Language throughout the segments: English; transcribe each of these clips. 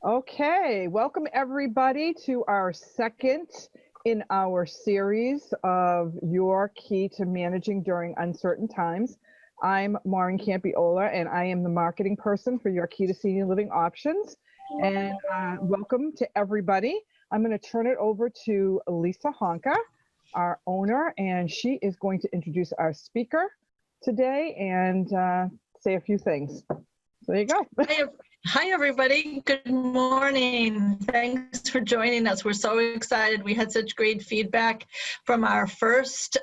Okay, welcome everybody to our second in our series of Your Key to Managing During Uncertain Times. I'm Maureen Campiola, and I am the marketing person for Your Key to Senior Living Options. And welcome to everybody. I'm going to turn it over to Lisa Honka, our owner, and she is going to introduce our speaker today and say a few things. So there you go. Hi, everybody. Good morning. Thanks for joining us. We're so excited. We had such great feedback from our first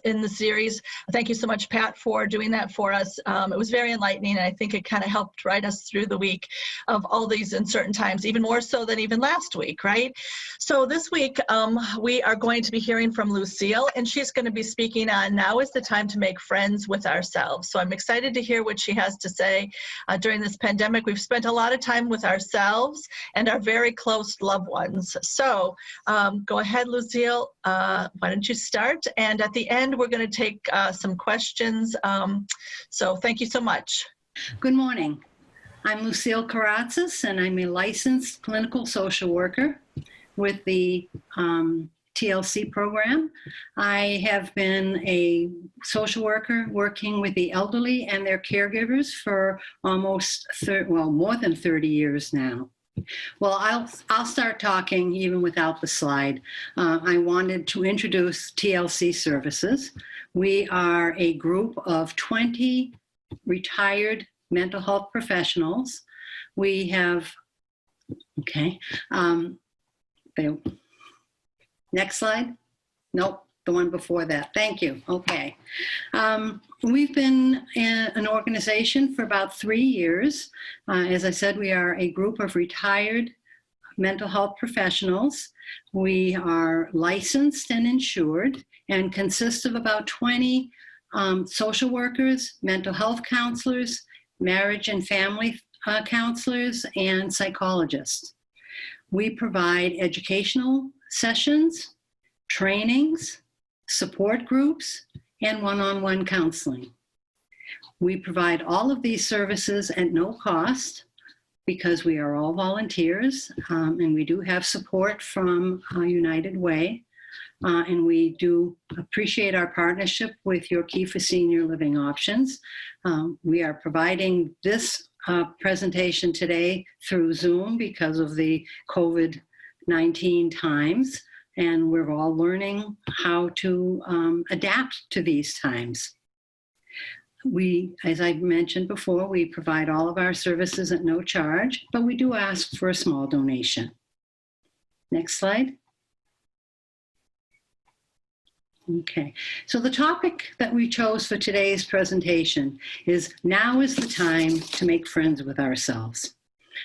in the series. Thank you so much, Pat, for doing that for us. It was very enlightening, and I think it kind of helped guide us through the week of all these uncertain times, even more so than even last week, right? So this week, we are going to be hearing from Lucille, and she's going to be speaking on now is the time to make friends with ourselves. So I'm excited to hear what she has to say. During this pandemic, we've spent a lot of time with ourselves and our very close loved ones. So go ahead, Lucille. Why don't you start? And at the end, we're going to take some questions. So thank you so much. Good morning. I'm Lucille Karatzas, and I'm a licensed clinical social worker with the TLC program. I have been a social worker working with the elderly and their caregivers for almost more than 30 years now. Well, I'll start talking even without the slide. I wanted to introduce TLC services. We are a group of 20 retired mental health professionals. We have, next slide. Nope, the one before that. Thank you. Okay. We've been an organization for about 3 years. As I said, we are a group of retired mental health professionals. We are licensed and insured and consist of about 20 social workers, mental health counselors, marriage and family counselors, and psychologists. We provide educational sessions, trainings, support groups, and one-on-one counseling. We provide all of these services at no cost because we are all volunteers, and we do have support from United Way, and we do appreciate our partnership with Your Key for Senior Living Options. We are providing this presentation today through Zoom because of the COVID-19 times, and we're all learning how to adapt to these times. As I mentioned before, we provide all of our services at no charge, but we do ask for a small donation. Next slide. Okay, so the topic that we chose for today's presentation is now is the time to make friends with ourselves.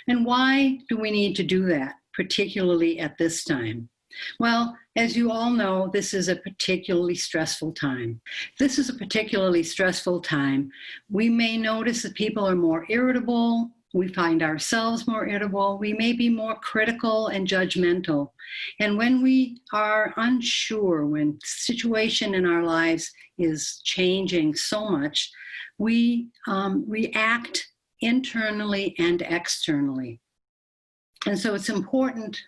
And why do we need to do that, particularly at this time? Well, as you all know, this is a particularly stressful time. This is a particularly stressful time. We may notice that people are more irritable. We find ourselves more irritable. We may be more critical and judgmental. And when we are unsure, when the situation in our lives is changing so much, we react internally and externally. And so it's important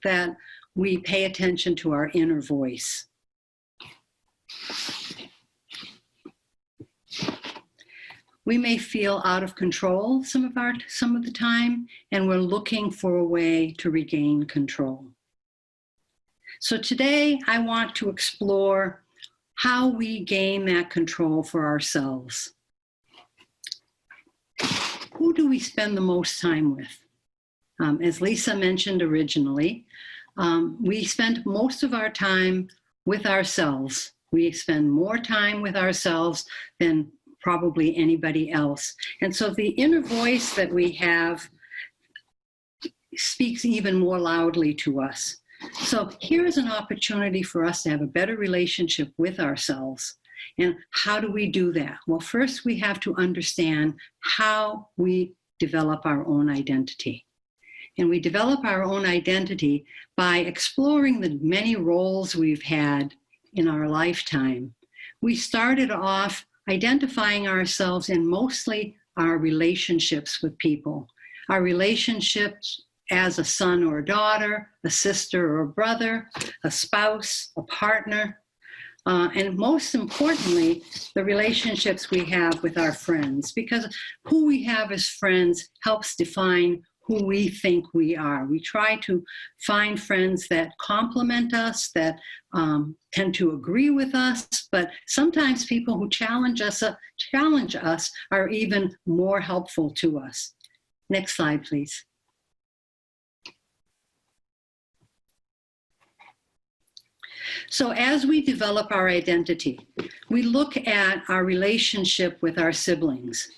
that we pay attention to our inner voice. We may feel out of control some of the time, and we're looking for a way to regain control. So today I want to explore how we gain that control for ourselves. Who do we spend the most time with? As Lisa mentioned originally, we spend most of our time with ourselves. We spend more time with ourselves than probably anybody else. And so the inner voice that we have speaks even more loudly to us. So here's an opportunity for us to have a better relationship with ourselves. And how do we do that? Well, first we have to understand how we develop our own identity. And we develop our own identity by exploring the many roles we've had in our lifetime. We started off identifying ourselves in mostly our relationships with people. our relationships as a son or a daughter, a sister or a brother, a spouse, a partner, and most importantly, the relationships we have with our friends, because who we have as friends helps define who we think we are. We try to find friends that complement us, that tend to agree with us, but sometimes people who challenge us are even more helpful to us. Next slide, please. So as we develop our identity, we look at our relationship with our siblings.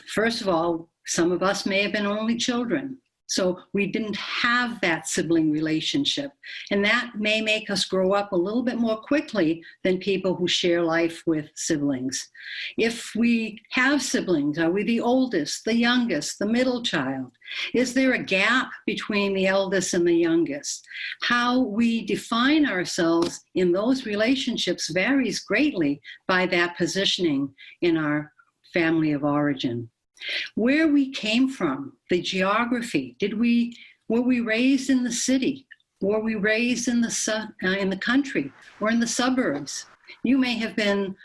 First of all, some of us may have been only children, so we didn't have that sibling relationship. And that may make us grow up a little bit more quickly than people who share life with siblings. If we have siblings, are we the oldest, the youngest, the middle child? Is there a gap between the eldest and the youngest? How we define ourselves in those relationships varies greatly by that positioning in our family of origin. Where we came from, the geography, were we raised in the city? Were we raised in the country or in the suburbs? You may have been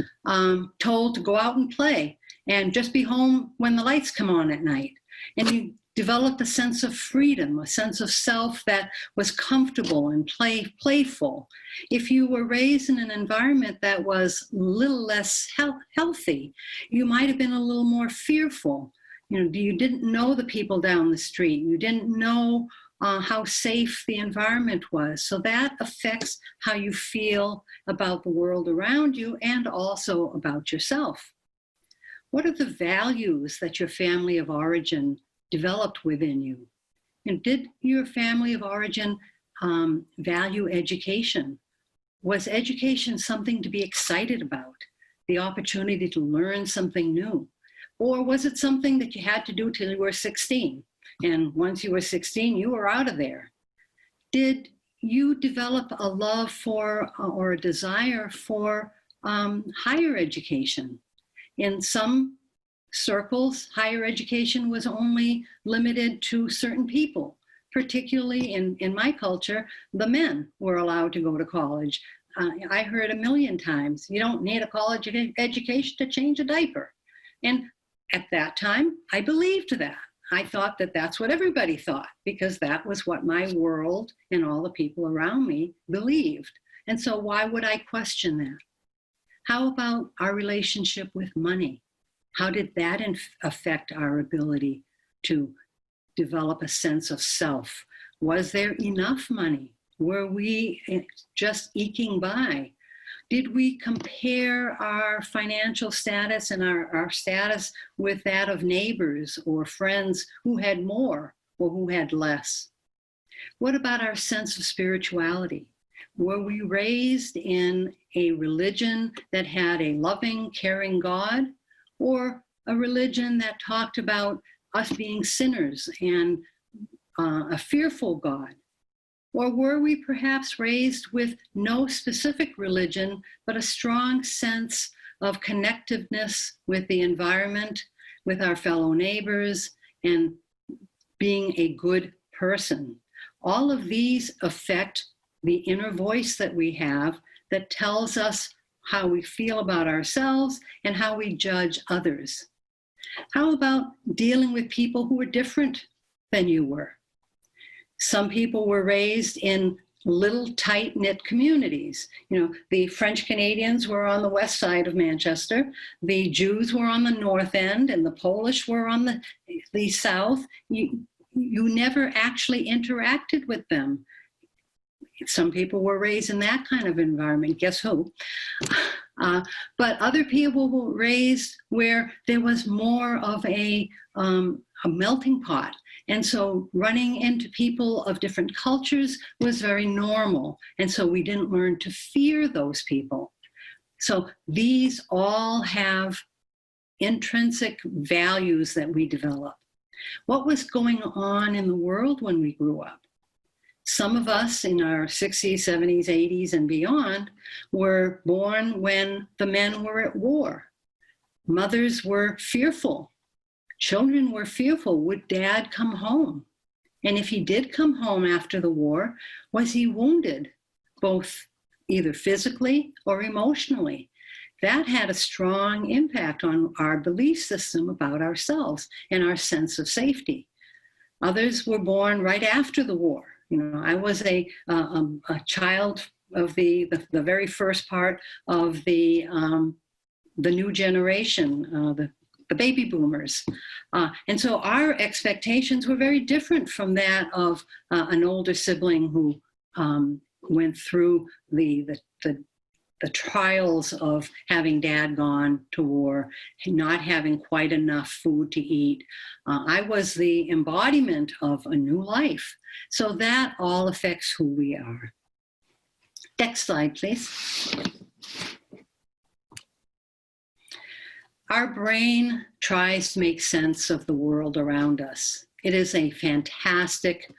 told to go out and play and just be home when the lights come on at night. And you developed a sense of freedom, a sense of self that was comfortable and playful. If you were raised in an environment that was a little less healthy, you might have been a little more fearful. You didn't know the people down the street. You didn't know how safe the environment was. So that affects how you feel about the world around you and also about yourself. What are the values that your family of origin developed within you? And did your family of origin value education? Was education something to be excited about? The opportunity to learn something new? Or was it something that you had to do till you were 16? And once you were 16, you were out of there. Did you develop a love for or a desire for higher education? In some circles, higher education was only limited to certain people. Particularly in my culture, the men were allowed to go to college. I heard a million times, you don't need a college education to change a diaper. And at that time, I believed that. I thought that that's what everybody thought, because that was what my world and all the people around me believed. And so why would I question that? How about our relationship with money? How did that affect our ability to develop a sense of self? Was there enough money? Were we just eking by? Did we compare our financial status and our status with that of neighbors or friends who had more or who had less? What about our sense of spirituality? Were we raised in a religion that had a loving, caring God, or a religion that talked about us being sinners and a fearful God? Or were we perhaps raised with no specific religion, but a strong sense of connectiveness with the environment, with our fellow neighbors, and being a good person? All of these affect the inner voice that we have that tells us how we feel about ourselves and how we judge others. How about dealing with people who are different than you were? Some people were raised in little tight-knit communities. The French Canadians were on the west side of Manchester, the Jews were on the north end, and the Polish were on the south. You never actually interacted with them. Some people were raised in that kind of environment. Guess who? But other people were raised where there was more of a melting pot. And so running into people of different cultures was very normal. And so we didn't learn to fear those people. So these all have intrinsic values that we develop. What was going on in the world when we grew up? Some of us in our 60s, 70s, 80s, and beyond were born when the men were at war. Mothers were fearful. Children were fearful, would Dad come home? And if he did come home after the war, was he wounded, both either physically or emotionally? That had a strong impact on our belief system about ourselves and our sense of safety. Others were born right after the war. You know, I was a child of the very first part of the new generation, the baby boomers. And so our expectations were very different from that of an older sibling who went through the trials of having Dad gone to war, not having quite enough food to eat. I was the embodiment of a new life. So that all affects who we are. Next slide, please. Our brain tries to make sense of the world around us. It is a fantastic,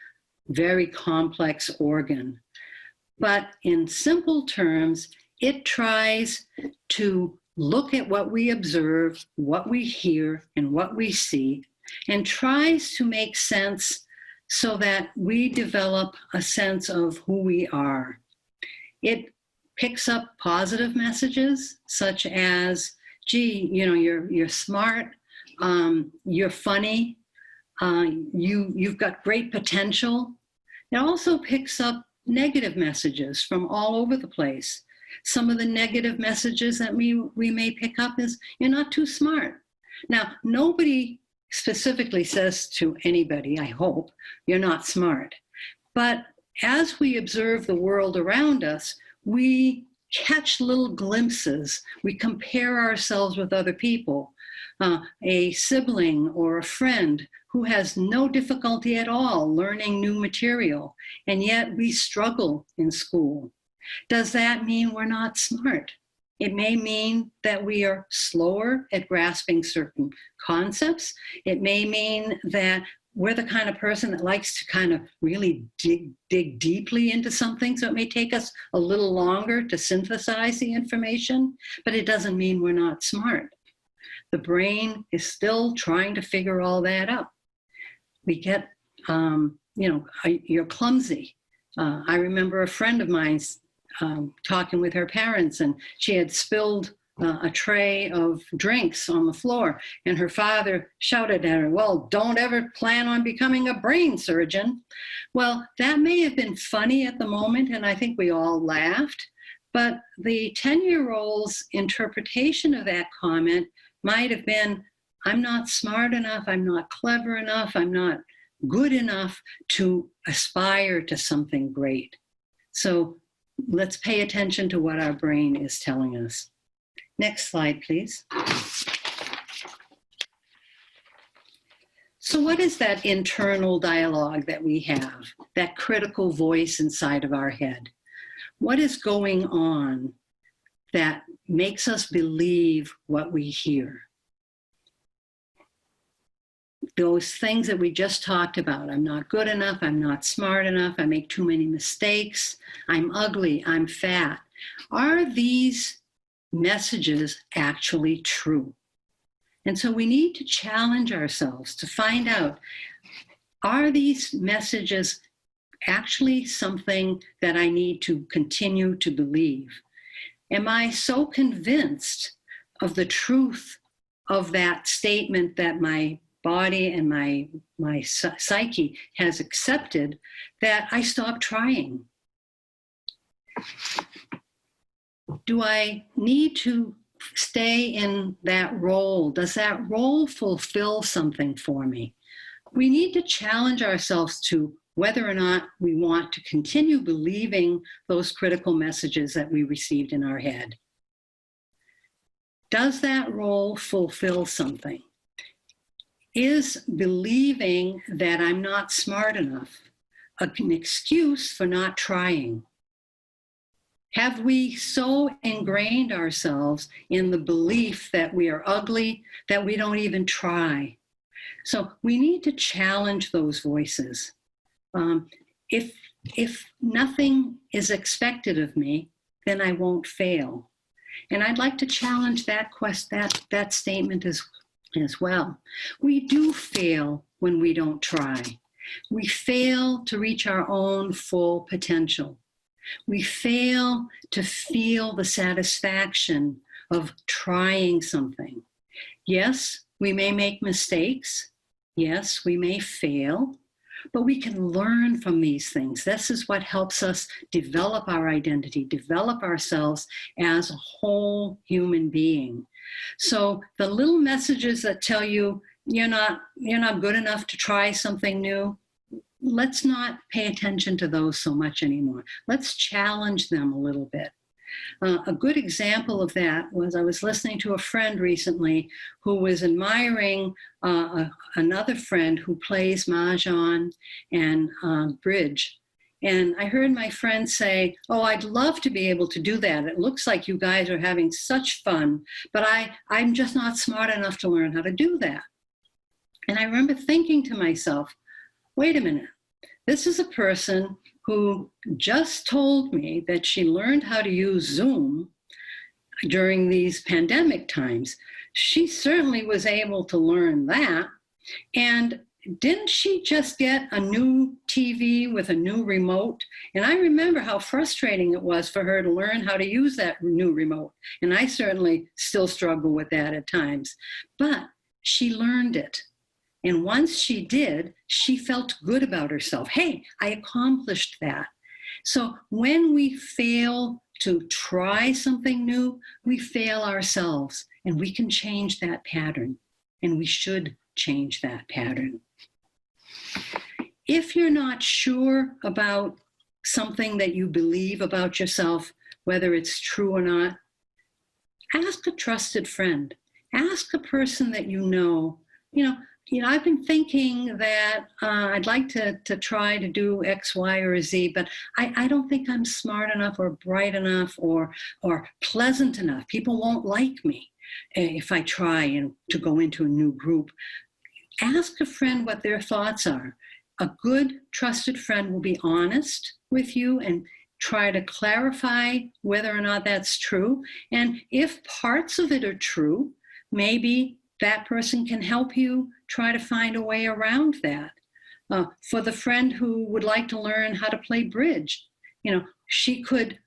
very complex organ. But in simple terms, it tries to look at what we observe, what we hear, and what we see, and tries to make sense so that we develop a sense of who we are. It picks up positive messages such as, gee, you know, you're smart, you're funny, you've got great potential. It also picks up negative messages from all over the place. Some of the negative messages that we may pick up is, you're not too smart. Now, nobody specifically says to anybody, I hope, you're not smart. But as we observe the world around us, we catch little glimpses. We compare ourselves with other people. A sibling or a friend who has no difficulty at all learning new material, and yet we struggle in school. Does that mean we're not smart? It may mean that we are slower at grasping certain concepts. It may mean that we're the kind of person that likes to kind of really dig deeply into something, so it may take us a little longer to synthesize the information, but it doesn't mean we're not smart. The brain is still trying to figure all that out. We get, you're clumsy. I remember a friend of mine's talking with her parents, and she had spilled a tray of drinks on the floor, and her father shouted at her, well, don't ever plan on becoming a brain surgeon. Well, that may have been funny at the moment, and I think we all laughed, but the 10-year-old's interpretation of that comment might have been, I'm not smart enough, I'm not clever enough, I'm not good enough to aspire to something great. So let's pay attention to what our brain is telling us. Next slide, please. So what is that internal dialogue that we have, that critical voice inside of our head? What is going on that makes us believe what we hear? Those things that we just talked about, I'm not good enough, I'm not smart enough, I make too many mistakes, I'm ugly, I'm fat. Are these messages actually true? And so we need to challenge ourselves to find out, are these messages actually something that I need to continue to believe? Am I so convinced of the truth of that statement that my body and my psyche has accepted that I stop trying? Do I need to stay in that role? Does that role fulfill something for me? We need to challenge ourselves to whether or not we want to continue believing those critical messages that we received in our head. Does that role fulfill something? Is believing that I'm not smart enough an excuse for not trying? Have we so ingrained ourselves in the belief that we are ugly that we don't even try? So we need to challenge those voices. If nothing is expected of me, then I won't fail. And I'd like to challenge that statement as well. We do fail when we don't try. We fail to reach our own full potential. We fail to feel the satisfaction of trying something. Yes, we may make mistakes. Yes, we may fail, but we can learn from these things. This is what helps us develop our identity, develop ourselves as a whole human being. So the little messages that tell you you're not good enough to try something new, let's not pay attention to those so much anymore. Let's challenge them a little bit. A good example of that was I was listening to a friend recently who was admiring another friend who plays mahjong and bridge. And I heard my friend say, "Oh, I'd love to be able to do that. It looks like you guys are having such fun, but I'm just not smart enough to learn how to do that." And I remember thinking to myself, wait a minute, this is a person who just told me that she learned how to use Zoom during these pandemic times. She certainly was able to learn that. And didn't she just get a new TV with a new remote? And I remember how frustrating it was for her to learn how to use that new remote. And I certainly still struggle with that at times. But she learned it. And once she did, she felt good about herself. Hey, I accomplished that. So when we fail to try something new, we fail ourselves, and we can change that pattern, and we should change that pattern. If you're not sure about something that you believe about yourself, whether it's true or not, ask a trusted friend. Ask a person that you know, I've been thinking that I'd like to try to do X, Y, or Z, but I don't think I'm smart enough or bright enough or pleasant enough. People won't like me if I try to go into a new group. Ask a friend what their thoughts are. A good, trusted friend will be honest with you and try to clarify whether or not that's true. And if parts of it are true, maybe that person can help you try to find a way around that. For the friend who would like to learn how to play bridge, she could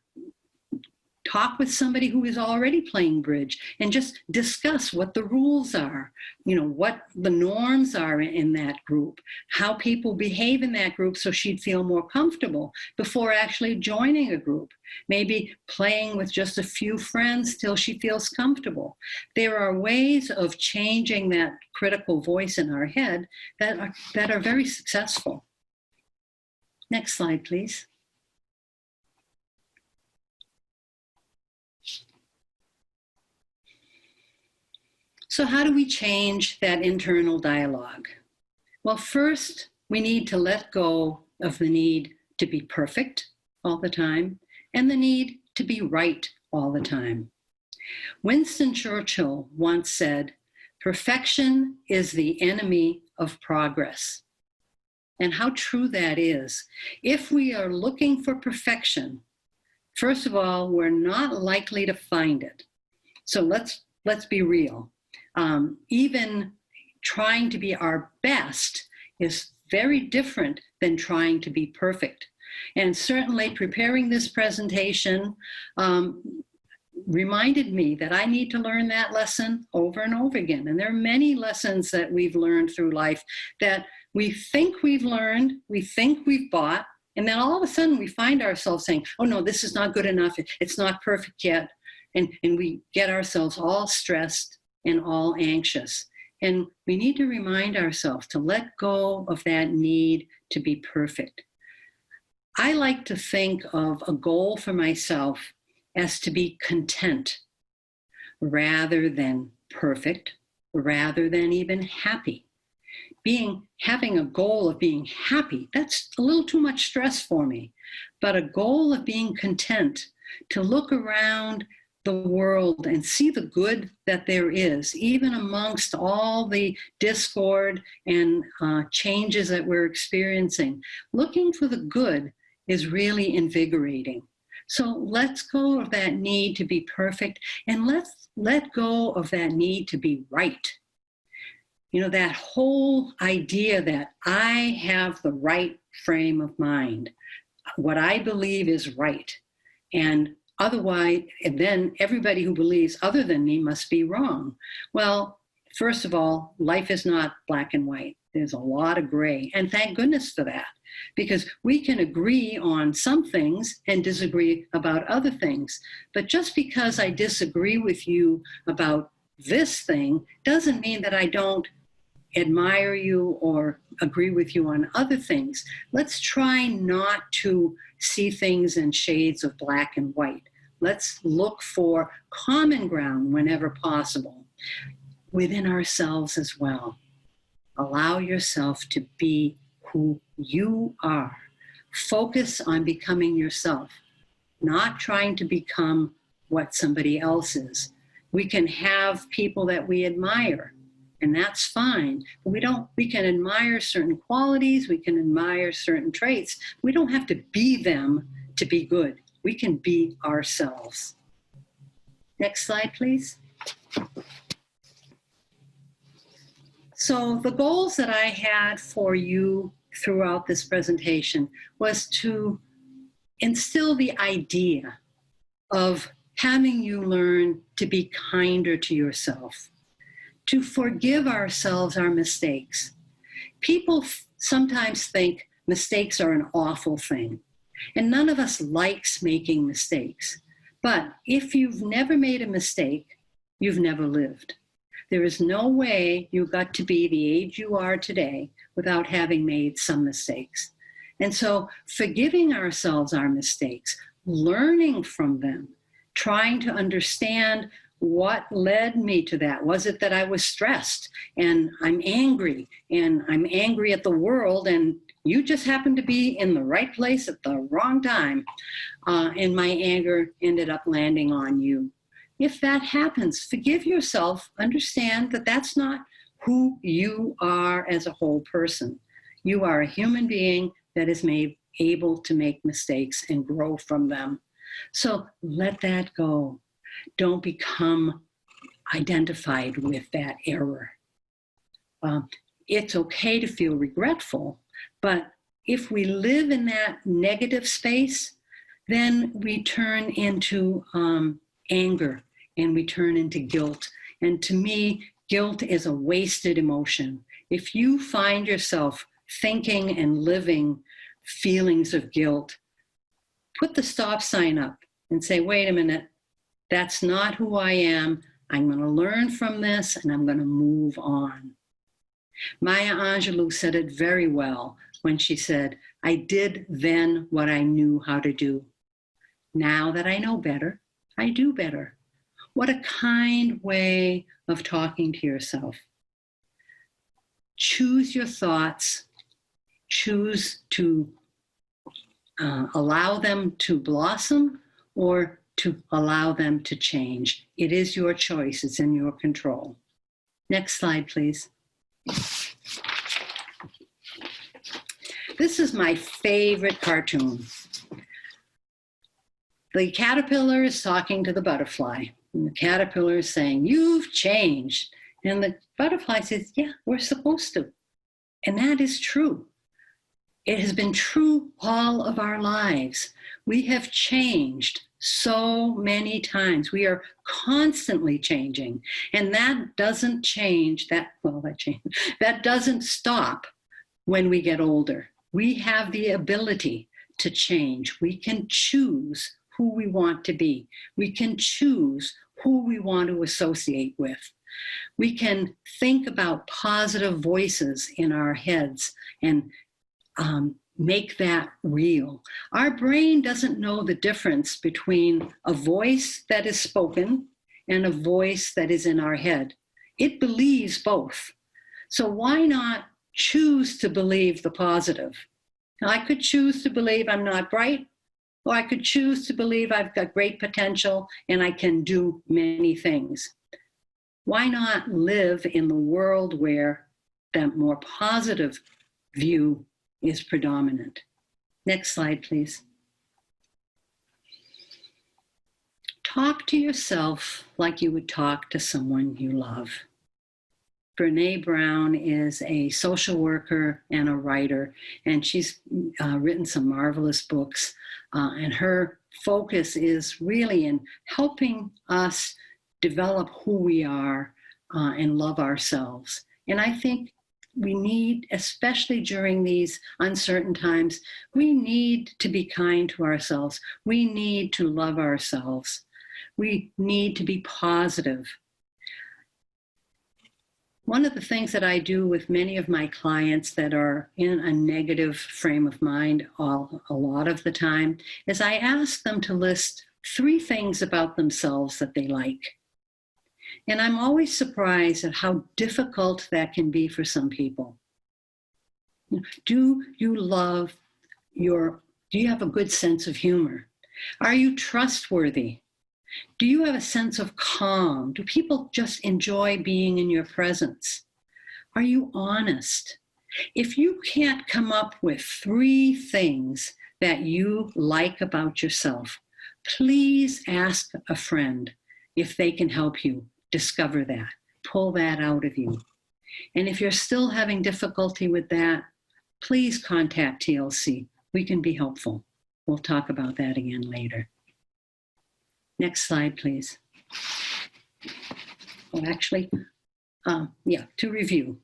talk with somebody who is already playing bridge and just discuss what the rules are, what the norms are in that group, how people behave in that group so she'd feel more comfortable before actually joining a group, maybe playing with just a few friends till she feels comfortable. There are ways of changing that critical voice in our head that are very successful. Next slide, please. So how do we change that internal dialogue? Well, first, we need to let go of the need to be perfect all the time and the need to be right all the time. Winston Churchill once said, "Perfection is the enemy of progress." And how true that is. If we are looking for perfection, first of all, we're not likely to find it. So let's be real. Even trying to be our best is very different than trying to be perfect. And certainly preparing this presentation reminded me that I need to learn that lesson over and over again. And there are many lessons that we've learned through life that we think we've learned, we think we've bought, and then all of a sudden we find ourselves saying, "Oh no, this is not good enough, it's not perfect yet." And we get ourselves all stressed and all anxious. And we need to remind ourselves to let go of that need to be perfect. I like to think of a goal for myself as to be content rather than perfect, rather than even happy. Having a goal of being happy, that's a little too much stress for me. But a goal of being content, to look around the world and see the good that there is, even amongst all the discord and changes that we're experiencing. Looking for the good is really invigorating. So let's go of that need to be perfect, and let's let go of that need to be right. You know, that whole idea that I have the right frame of mind, what I believe is right, and otherwise, and then everybody who believes other than me must be wrong. Well, first of all, life is not black and white. There's a lot of gray, and thank goodness for that, because we can agree on some things and disagree about other things. But just because I disagree with you about this thing doesn't mean that I don't admire you or agree with you on other things. Let's try not to see things in shades of black and white. Let's look for common ground whenever possible within ourselves as well. Allow yourself to be who you are. Focus on becoming yourself, not trying to become what somebody else is. We can have people that we admire, and that's fine. We can admire certain qualities, we can admire certain traits. We don't have to be them to be good. We can be ourselves. Next slide, please. So the goals that I had for you throughout this presentation was to instill the idea of having you learn to be kinder to yourself, to forgive ourselves our mistakes. People sometimes think mistakes are an awful thing, and none of us likes making mistakes. But if you've never made a mistake, you've never lived. There is no way you got to be the age you are today without having made some mistakes. And so forgiving ourselves our mistakes, learning from them, trying to understand what led me to that. Was it that I was stressed and I'm angry at the world, and you just happened to be in the right place at the wrong time, and my anger ended up landing on you? If that happens, forgive yourself. Understand that that's not who you are as a whole person. You are a human being that is able to make mistakes and grow from them. So let that go. Don't become identified with that error. It's okay to feel regretful, but if we live in that negative space, then we turn into anger, and we turn into guilt. And to me, guilt is a wasted emotion. If you find yourself thinking and living feelings of guilt, put the stop sign up and say, wait a minute, that's not who I am. I'm going to learn from this, and I'm going to move on. Maya Angelou said it very well when she said, I did then what I knew how to do. Now that I know better, I do better. What a kind way of talking to yourself. Choose your thoughts. Choose to allow them to blossom or to allow them to change. It is your choice. It's in your control. Next slide, please. This is my favorite cartoon. The caterpillar is talking to the butterfly. And the caterpillar is saying, you've changed. And the butterfly says, yeah, we're supposed to. And that is true. It has been true all of our lives. We have changed so many times. We are constantly changing. And that doesn't change, that doesn't stop when we get older. We have the ability to change. We can choose who we want to be. We can choose who we want to associate with. We can think about positive voices in our heads and make that real. Our brain doesn't know the difference between a voice that is spoken and a voice that is in our head. It believes both. So why not choose to believe the positive? Now, I could choose to believe I'm not bright, or I could choose to believe I've got great potential and I can do many things. Why not live in the world where that more positive view is predominant? Next slide, please. Talk to yourself like you would talk to someone you love. Brene Brown is a social worker and a writer, and she's written some marvelous books. And her focus is really in helping us develop who we are and love ourselves. And I think we need, especially during these uncertain times, we need to be kind to ourselves. We need to love ourselves. We need to be positive. One of the things that I do with many of my clients that are in a negative frame of mind a lot of the time is I ask them to list 3 things about themselves that they like. And I'm always surprised at how difficult that can be for some people. Do you have a good sense of humor? Are you trustworthy? Do you have a sense of calm? Do people just enjoy being in your presence? Are you honest? If you can't come up with 3 things that you like about yourself, please ask a friend if they can help you discover that, pull that out of you. And if you're still having difficulty with that, please contact TLC. We can be helpful. We'll talk about that again later. Next slide, please. Oh, actually, to review.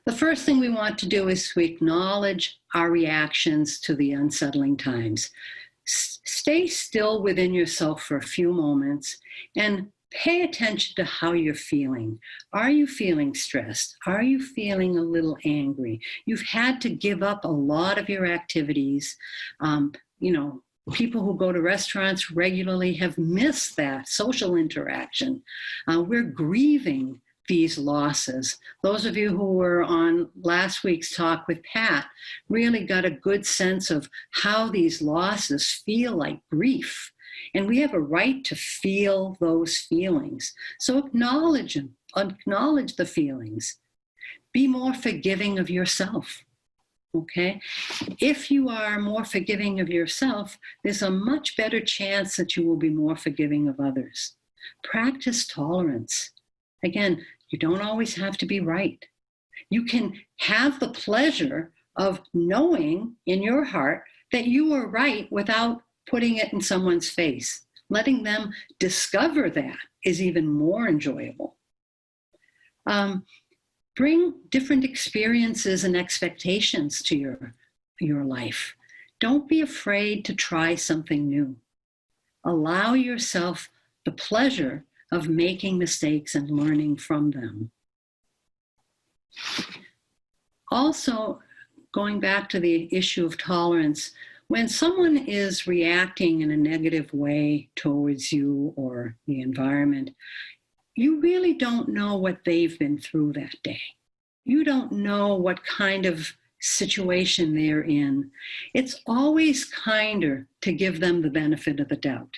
The first thing we want to do is to acknowledge our reactions to the unsettling times. Stay still within yourself for a few moments and pay attention to how you're feeling. Are you feeling stressed? Are you feeling a little angry? You've had to give up a lot of your activities. People who go to restaurants regularly have missed that social interaction. We're grieving these losses. Those of you who were on last week's talk with Pat really got a good sense of how these losses feel like grief. And we have a right to feel those feelings. So acknowledge them, acknowledge the feelings. Be more forgiving of yourself. Okay? If you are more forgiving of yourself, there's a much better chance that you will be more forgiving of others. Practice tolerance. Again, you don't always have to be right. You can have the pleasure of knowing in your heart that you are right without putting it in someone's face. Letting them discover that is even more enjoyable. Bring different experiences and expectations to your life. Don't be afraid to try something new. Allow yourself the pleasure of making mistakes and learning from them. Also, going back to the issue of tolerance, when someone is reacting in a negative way towards you or the environment, you really don't know what they've been through that day. You don't know what kind of situation they're in. It's always kinder to give them the benefit of the doubt.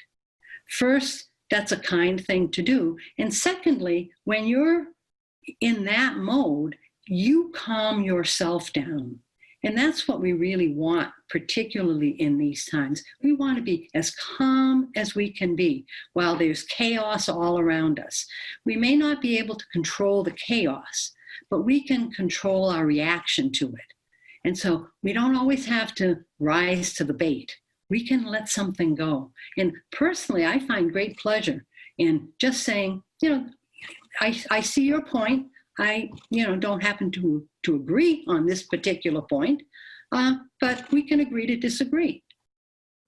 First, that's a kind thing to do. And secondly, when you're in that mode, you calm yourself down. And that's what we really want, particularly in these times. We want to be as calm as we can be while there's chaos all around us. We may not be able to control the chaos, but we can control our reaction to it. And so we don't always have to rise to the bait. We can let something go. And personally, I find great pleasure in just saying, I see your point. I, don't happen to agree on this particular point, but we can agree to disagree.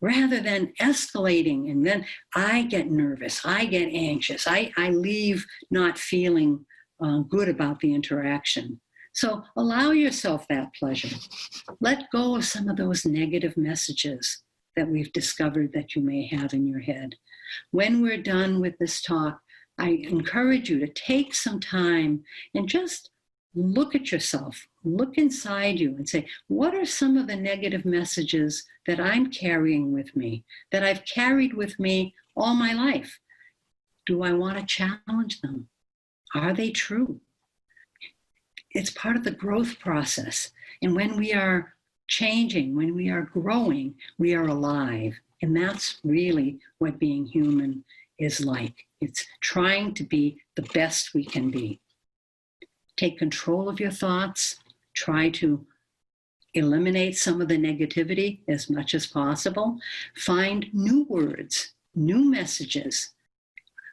Rather than escalating, and then I get nervous, I get anxious, I leave not feeling good about the interaction. So allow yourself that pleasure. Let go of some of those negative messages that we've discovered that you may have in your head. When we're done with this talk, I encourage you to take some time and just look at yourself, look inside you and say, what are some of the negative messages that I'm carrying with me, that I've carried with me all my life? Do I want to challenge them? Are they true? It's part of the growth process. And when we are changing, when we are growing, we are alive. And that's really what being human is like. It's trying to be the best we can be. take control of your thoughts, try to eliminate some of the negativity as much as possible, find new words, new messages.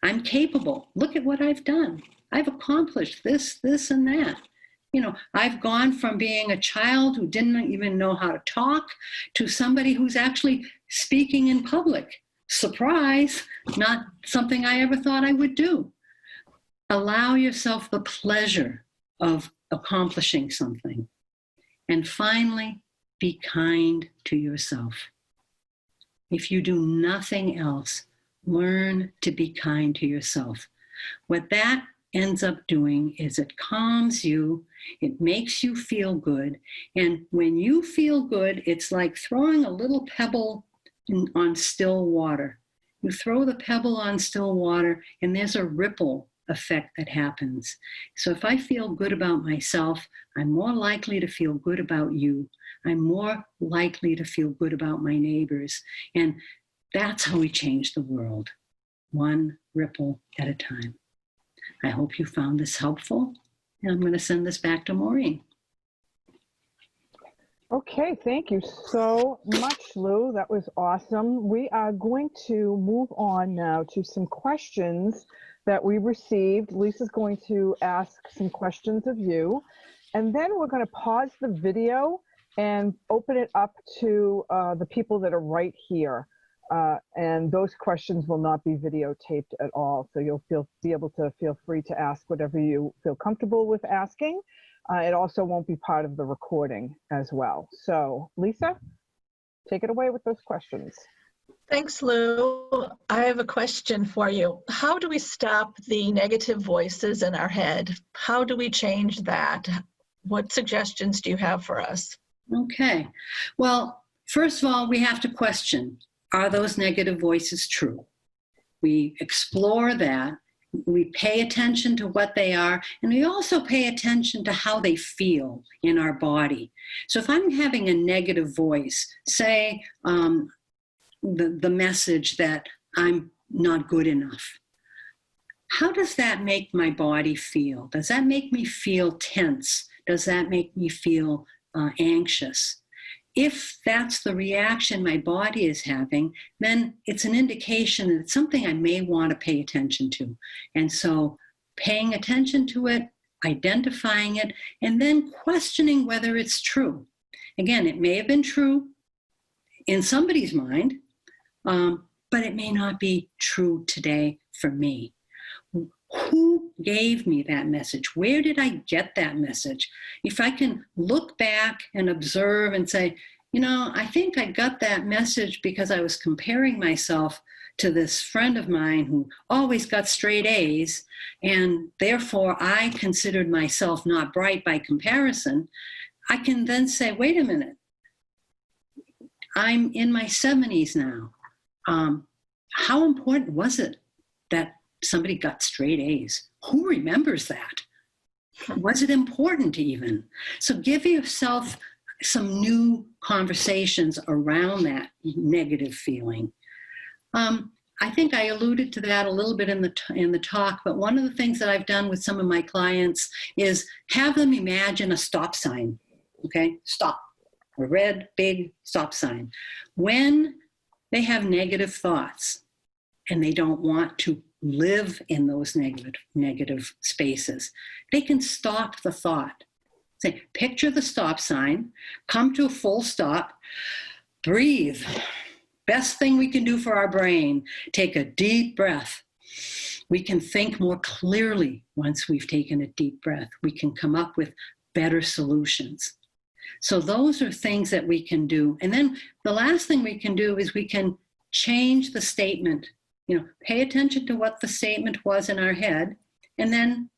I'm capable. Look at what I've done. I've accomplished this, this, and that. You know, I've gone from being a child who didn't even know how to talk to somebody who's actually speaking in public. Surprise, not something I ever thought I would do. Allow yourself the pleasure of accomplishing something. And finally, be kind to yourself. If you do nothing else, learn to be kind to yourself. What that ends up doing is it calms you, it makes you feel good. And when you feel good, it's like throwing a little pebble on still water. You throw the pebble on still water and there's a ripple effect that happens. So if I feel good about myself, I'm more likely to feel good about you. I'm more likely to feel good about my neighbors. And that's how we change the world, one ripple at a time. I hope you found this helpful. And I'm going to send this back to Maureen. Okay, thank you so much, Lou. That was awesome. We are going to move on now to some questions that we received. Lisa's going to ask some questions of you, and then we're going to pause the video and open it up to the people that are right here. And those questions will not be videotaped at all, so you'll be able to feel free to ask whatever you feel comfortable with asking. It also won't be part of the recording as well. So, Lisa, take it away with those questions. Thanks, Lou. I have a question for you. How do we stop the negative voices in our head? How do we change that? What suggestions do you have for us? Okay. Well, first of all, we have to question, are those negative voices true? We explore that. We pay attention to what they are, and we also pay attention to how they feel in our body. So if I'm having a negative voice, say the message that I'm not good enough, how does that make my body feel? Does that make me feel tense? Does that make me feel anxious? If that's the reaction my body is having, then it's an indication that it's something I may want to pay attention to. And so paying attention to it, identifying it, and then questioning whether it's true. Again, it may have been true in somebody's mind, but it may not be true today for me. Who gave me that message? Where did I get that message? If I can look back and observe and say, you know, I think I got that message because I was comparing myself to this friend of mine who always got straight A's, and therefore I considered myself not bright by comparison. I can then say, wait a minute, I'm in my 70s now. How important was it that somebody got straight A's? Who remembers that? Was it important even? So give yourself some new conversations around that negative feeling. I think I alluded to that a little bit in the talk, but one of the things that I've done with some of my clients is have them imagine a stop sign, okay? Stop, a red, big stop sign. When they have negative thoughts and they don't want to live in those negative spaces, they can stop the thought. Say, picture the stop sign, come to a full stop, breathe. Best thing we can do for our brain, take a deep breath. We can think more clearly once we've taken a deep breath. We can come up with better solutions. So those are things that we can do. And then the last thing we can do is we can change the statement. You know, pay attention to what the statement was in our head, and then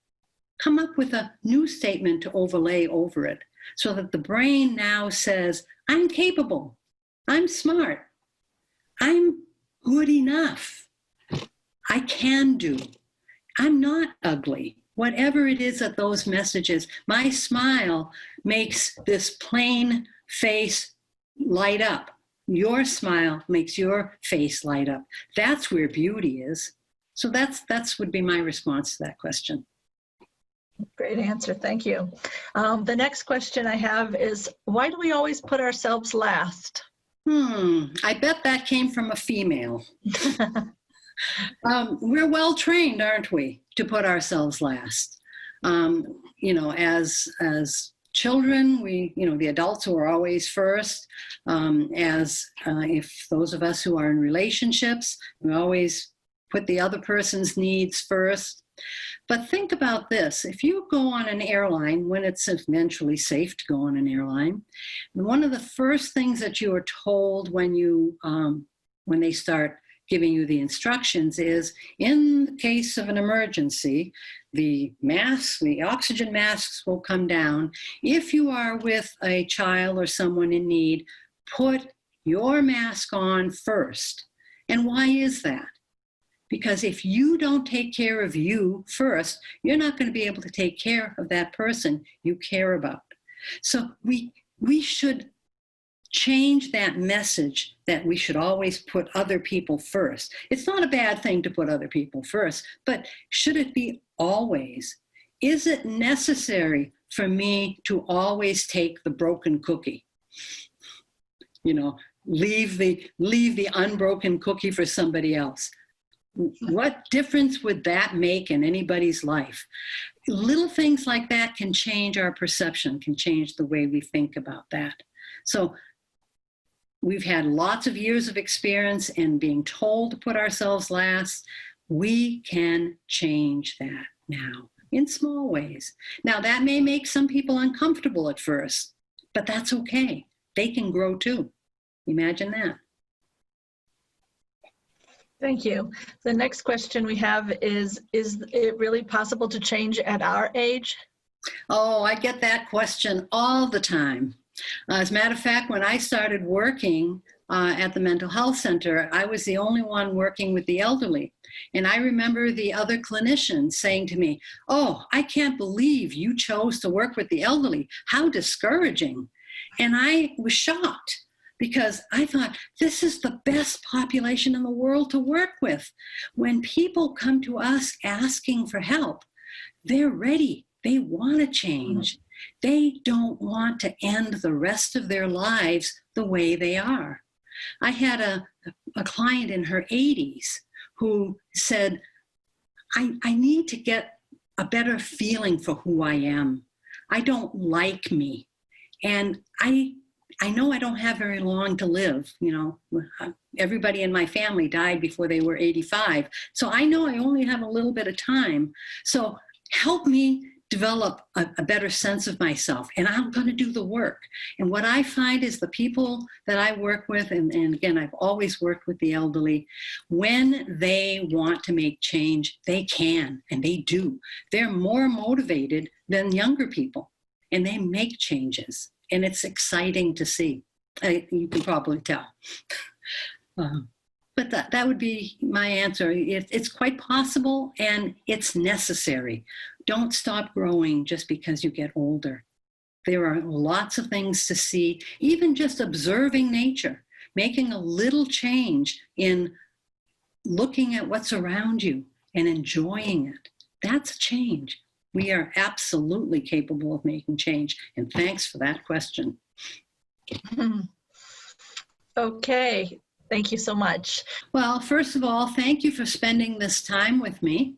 come up with a new statement to overlay over it so that the brain now says, I'm capable, I'm smart, I'm good enough, I can do, I'm not ugly. Whatever it is that those messages, my smile makes this plain face light up. Your smile makes your face light up. That's where beauty is. So that's would be my response to that question. Great answer. Thank you. The next question I have is, why do we always put ourselves last? I bet that came from a female. We're well trained, aren't we, to put ourselves last? As children, the adults who are always first. If those of us who are in relationships, we always put the other person's needs first. But think about this. If you go on an airline, when it's eventually safe to go on an airline, one of the first things that you are told when they start giving you the instructions is, in the case of an emergency, the oxygen masks will come down. If you are with a child or someone in need, put your mask on first. And why is that? Because if you don't take care of you first, you're not going to be able to take care of that person you care about. So we should change that message that we should always put other people first. It's not a bad thing to put other people first, but should it be always? Is it necessary for me to always take the broken cookie? Leave the unbroken cookie for somebody else. What difference would that make in anybody's life? Little things like that can change our perception, can change the way we think about that. So we've had lots of years of experience in being told to put ourselves last. We can change that now in small ways. Now, that may make some people uncomfortable at first, but that's okay. They can grow too. Imagine that. Thank you. The next question we have is it really possible to change at our age? Oh, I get that question all the time. As a matter of fact, when I started working at the mental health center, I was the only one working with the elderly. And I remember the other clinicians saying to me, "Oh, I can't believe you chose to work with the elderly. How discouraging." And I was shocked, because I thought, this is the best population in the world to work with. When people come to us asking for help, they're ready. They want to change. They don't want to end the rest of their lives the way they are. I had a client in her 80s who said, I need to get a better feeling for who I am. I don't like me. And I know I don't have very long to live. Everybody in my family died before they were 85. So I know I only have a little bit of time. So help me develop a better sense of myself, and I'm going to do the work. And what I find is the people that I work with, and again, I've always worked with the elderly, when they want to make change, they can, and they do. They're more motivated than younger people, and they make changes. And it's exciting to see. You can probably tell. But that would be my answer. It's quite possible, and it's necessary. Don't stop growing just because you get older. There are lots of things to see, even just observing nature, making a little change in looking at what's around you and enjoying it. That's a change. We are absolutely capable of making change. And thanks for that question. Okay, thank you so much. Well, first of all, thank you for spending this time with me.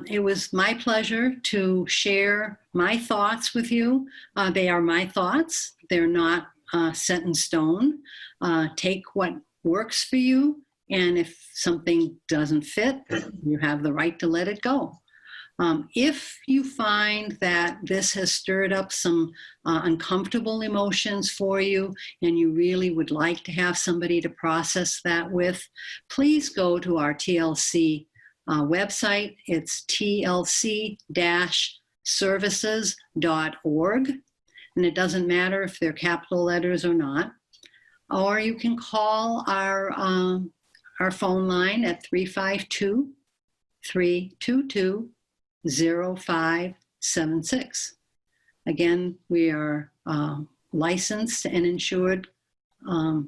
It was my pleasure to share my thoughts with you. They are my thoughts. They're not set in stone. Take what works for you. And if something doesn't fit, you have the right to let it go. If you find that this has stirred up some uncomfortable emotions for you, and you really would like to have somebody to process that with, please go to our TLC website. It's tlc-services.org. And it doesn't matter if they're capital letters or not. Or you can call our phone line at 352-322-0576. Again, we are licensed and insured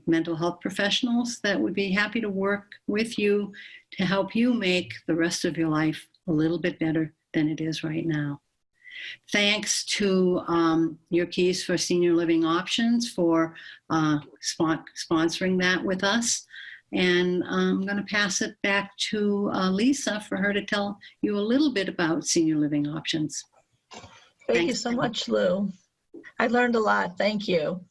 mental health professionals that would be happy to work with you to help you make the rest of your life a little bit better than it is right now. Thanks to Your Keys for Senior Living Options for sponsoring that with us. And I'm going to pass it back to Lisa for her to tell you a little bit about Senior Living Options. Thank you so much, Lou. I learned a lot. Thank you.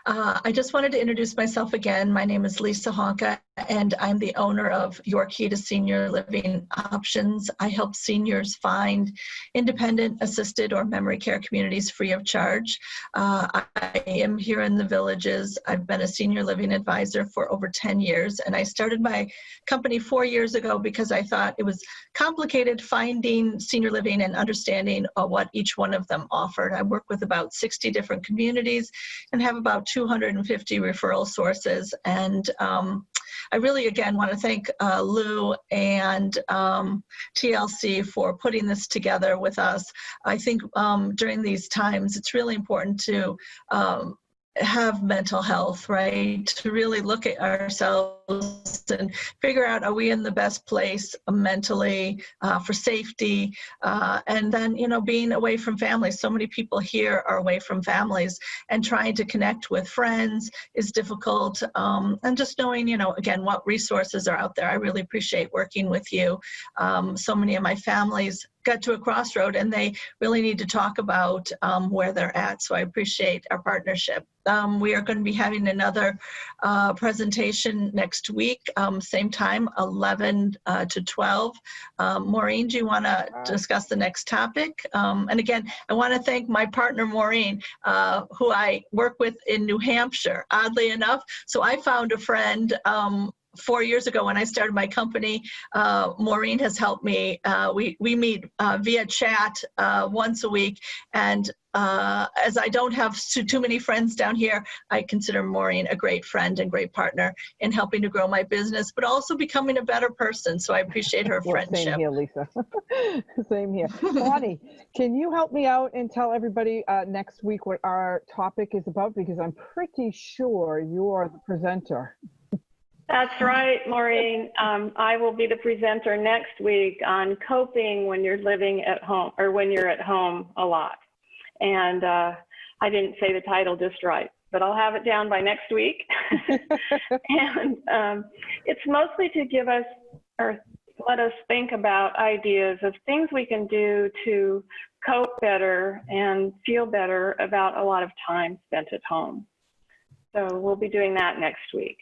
I just wanted to introduce myself again. My name is Lisa Honka, and I'm the owner of Your Key to Senior Living Options. I help seniors find independent, assisted, or memory care communities free of charge. I am here in the Villages. I've been a senior living advisor for over 10 years, and I started my company 4 years ago because I thought it was complicated finding senior living and understanding what each one of them offered. I work with about 60 different communities and have about 250 referral sources. And I really, again, want to thank Lou and TLC for putting this together with us. I think during these times, it's really important to have mental health, right? To really look at ourselves and figure out, are we in the best place mentally for safety? And then, you know, being away from families. So many people here are away from families, and trying to connect with friends is difficult. And just knowing, you know, again, what resources are out there. I really appreciate working with you. So many of my families got to a crossroad and they really need to talk about where they're at. So I appreciate our partnership. We are going to be having another presentation next week, same time, 11 to 12. Maureen, do you want to discuss the next topic? And again, I want to thank my partner, Maureen, who I work with in New Hampshire, oddly enough. So I found a friend 4 years ago when I started my company. Maureen has helped me. We meet via chat once a week, and as I don't have too many friends down here, I consider Maureen a great friend and great partner in helping to grow my business, but also becoming a better person. So I appreciate her friendship. Same here, Lisa. Same here. Bonnie, can you help me out and tell everybody next week what our topic is about? Because I'm pretty sure you're the presenter. That's right, Maureen. I will be the presenter next week on coping when you're living at home, or when you're at home a lot. And I didn't say the title just right, but I'll have it down by next week. And it's mostly to give us, or let us think about ideas of things we can do to cope better and feel better about a lot of time spent at home. So we'll be doing that next week.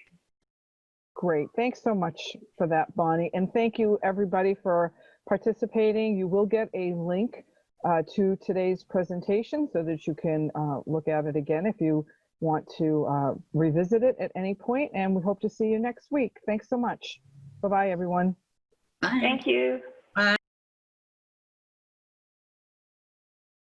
Great. Thanks so much for that, Bonnie. And thank you, everybody, for participating. You will get a link to today's presentation so that you can look at it again if you want to revisit it at any point. And we hope to see you next week. Thanks so much. Bye-bye, everyone. Bye. Thank you.